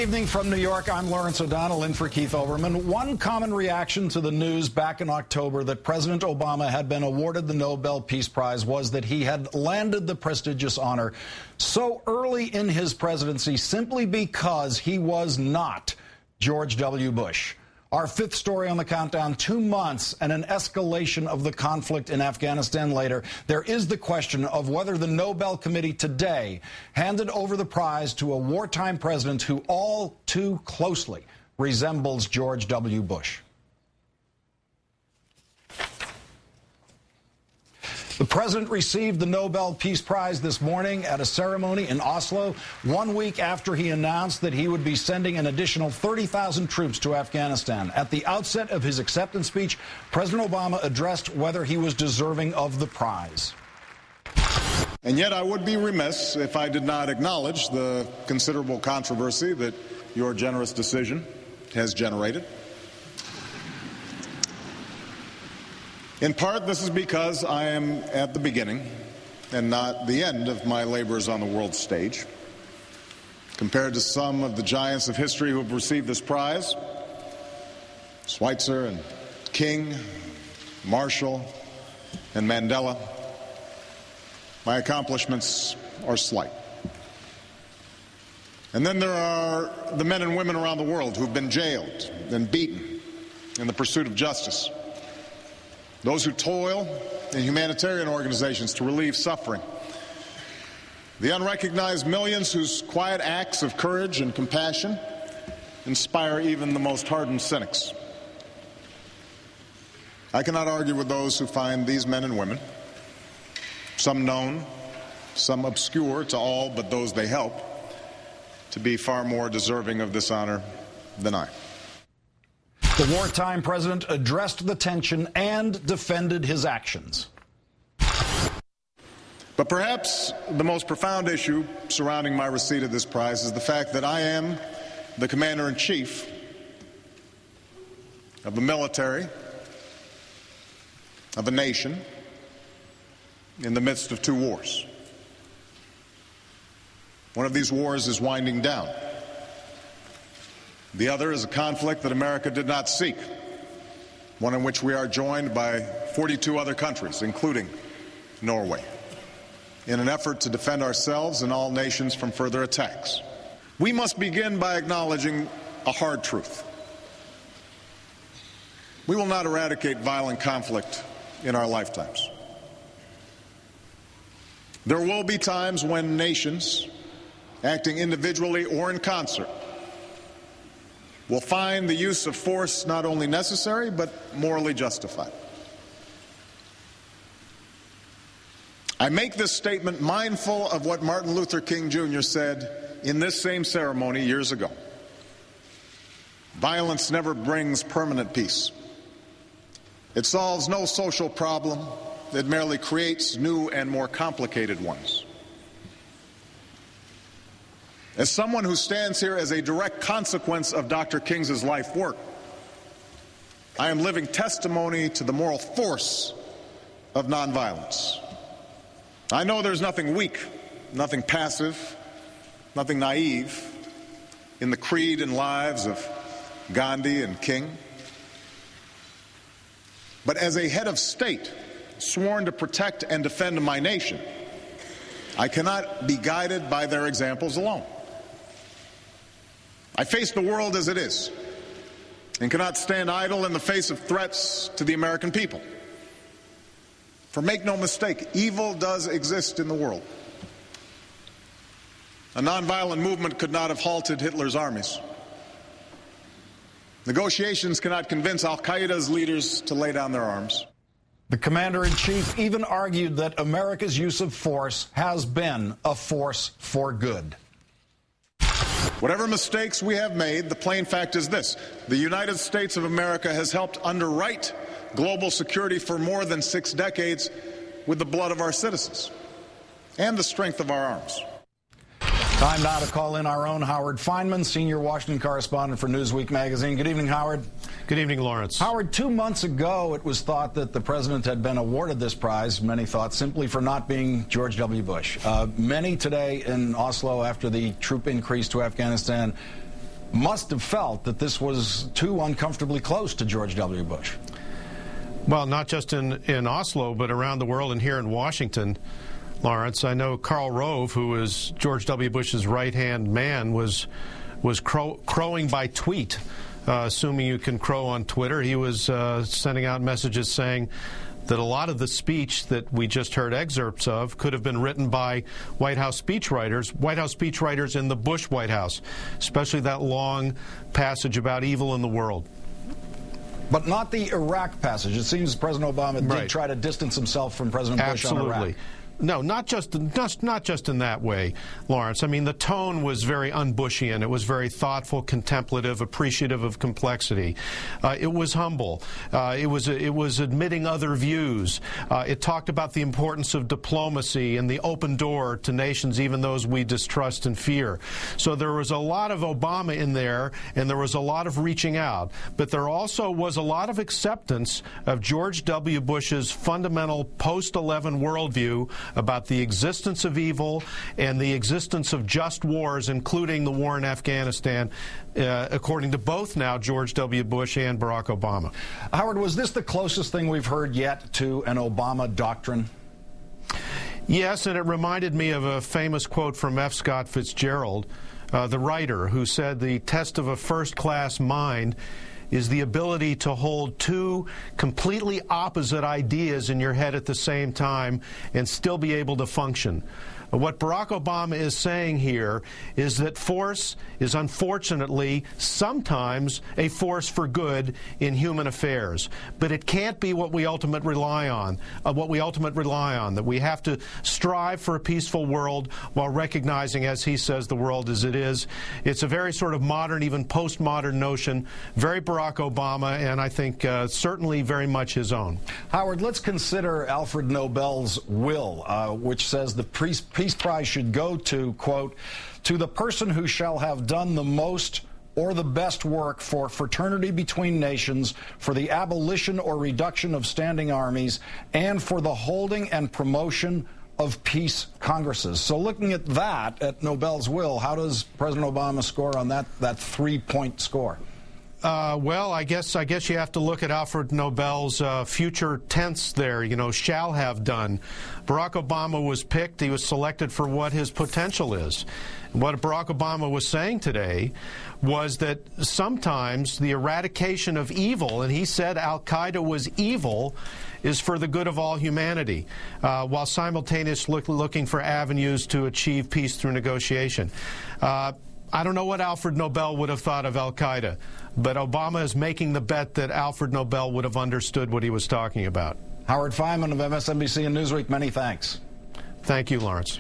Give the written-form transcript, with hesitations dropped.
evening from New York. I'm Lawrence O'Donnell in for Keith Olbermann. One common reaction to the news back in October that President Obama had been awarded the Nobel Peace Prize was that he had landed the prestigious honor so early in his presidency simply because he was not George W. Bush. Our fifth story on the countdown, 2 months and an escalation of the conflict in Afghanistan later. There is the question of whether the Nobel Committee today handed over the prize to a wartime president who all too closely resembles George W. Bush. The president received the Nobel Peace Prize this morning at a ceremony in Oslo, 1 week after he announced that he would be sending an additional 30,000 troops to Afghanistan. At the outset of his acceptance speech, President Obama addressed whether he was deserving of the prize. And yet I would be remiss if I did not acknowledge the considerable controversy that your generous decision has generated. In part, this is because I am at the beginning and not the end of my labors on the world stage. Compared to some of the giants of history who have received this prize, Schweitzer and King, Marshall and Mandela, my accomplishments are slight. And then there are the men and women around the world who've been jailed and beaten in the pursuit of justice. Those who toil in humanitarian organizations to relieve suffering. The unrecognized millions whose quiet acts of courage and compassion inspire even the most hardened cynics. I cannot argue with those who find these men and women, some known, some obscure to all but those they help, to be far more deserving of this honor than I. The wartime president addressed the tension and defended his actions. But perhaps the most profound issue surrounding my receipt of this prize is the fact that I am the commander-in-chief of a military, of a nation, in the midst of 2 wars. One of these wars is winding down. The other is a conflict that America did not seek, one in which we are joined by 42 other countries, including Norway, in an effort to defend ourselves and all nations from further attacks. We must begin by acknowledging a hard truth. We will not eradicate violent conflict in our lifetimes. There will be times when nations, acting individually or in concert, will find the use of force not only necessary, but morally justified. I make this statement mindful of what Martin Luther King Jr. said in this same ceremony years ago. Violence never brings permanent peace. It solves no social problem. It merely creates new and more complicated ones. As someone who stands here as a direct consequence of Dr. King's life work, I am living testimony to the moral force of nonviolence. I know there's nothing weak, nothing passive, nothing naive in the creed and lives of Gandhi and King. But as a head of state, sworn to protect and defend my nation, I cannot be guided by their examples alone. I face the world as it is and cannot stand idle in the face of threats to the American people. For make no mistake, evil does exist in the world. A nonviolent movement could not have halted Hitler's armies. Negotiations cannot convince al-Qaeda's leaders to lay down their arms. The commander-in-chief even argued that America's use of force has been a force for good. Whatever mistakes we have made, the plain fact is this: the United States of America has helped underwrite global security for more than 6 decades with the blood of our citizens and the strength of our arms. Time now to call in our own Howard Fineman, senior Washington correspondent for Newsweek magazine. Good evening, Howard. Good evening, Lawrence. Howard, 2 months ago, it was thought that the president had been awarded this prize, many thought, simply for not being George W. Bush. Many today in Oslo, after the troop increase to Afghanistan, must have felt that this was too uncomfortably close to George W. Bush. Well, not just in Oslo, but around the world and here in Washington, Lawrence. I know Karl Rove, who was George W. Bush's right-hand man, was crowing by tweet, assuming you can crow on Twitter. He was sending out messages saying that a lot of the speech that we just heard excerpts of could have been written by White House speechwriters in the Bush White House, especially that long passage about evil in the world. But not the Iraq passage. It seems President Obama did try to distance himself from President Bush on Iraq. Absolutely. No, not just in that way, Lawrence. I mean, the tone was very un-Bushian. It was very thoughtful, contemplative, appreciative of complexity. It was humble. It was admitting other views. It talked about the importance of diplomacy and the open door to nations, even those we distrust and fear. So there was a lot of Obama in there, and there was a lot of reaching out. But there also was a lot of acceptance of George W. Bush's fundamental post-11 worldview about the existence of evil and the existence of just wars, including the war in Afghanistan, according to both now George W. Bush and Barack Obama. Howard, was this the closest thing we've heard yet to an Obama doctrine? Yes, and it reminded me of a famous quote from F. Scott Fitzgerald, the writer, who said the test of a first-class mind is the ability to hold two completely opposite ideas in your head at the same time and still be able to function. What Barack Obama is saying here is that force is unfortunately sometimes a force for good in human affairs, but it can't be what we ultimately rely on. That we have to strive for a peaceful world while recognizing, as he says, the world as it is. It's a very sort of modern, even postmodern notion, very Barack Obama, and I think certainly very much his own. Howard, let's consider Alfred Nobel's will, which says the Peace Prize should go to, quote, to the person who shall have done the most or the best work for fraternity between nations, for the abolition or reduction of standing armies, and for the holding and promotion of peace congresses. So looking at that, at Nobel's will, how does President Obama score on that 3-point score? Well, I guess you have to look at Alfred Nobel's future tense there, shall have done. Barack Obama was picked. He was selected for what his potential is. What Barack Obama was saying today was that sometimes the eradication of evil, and he said Al-Qaeda was evil, is for the good of all humanity, while simultaneously looking for avenues to achieve peace through negotiation. I don't know what Alfred Nobel would have thought of Al-Qaeda, but Obama is making the bet that Alfred Nobel would have understood what he was talking about. Howard Fineman of MSNBC and Newsweek, many thanks. Thank you, Lawrence.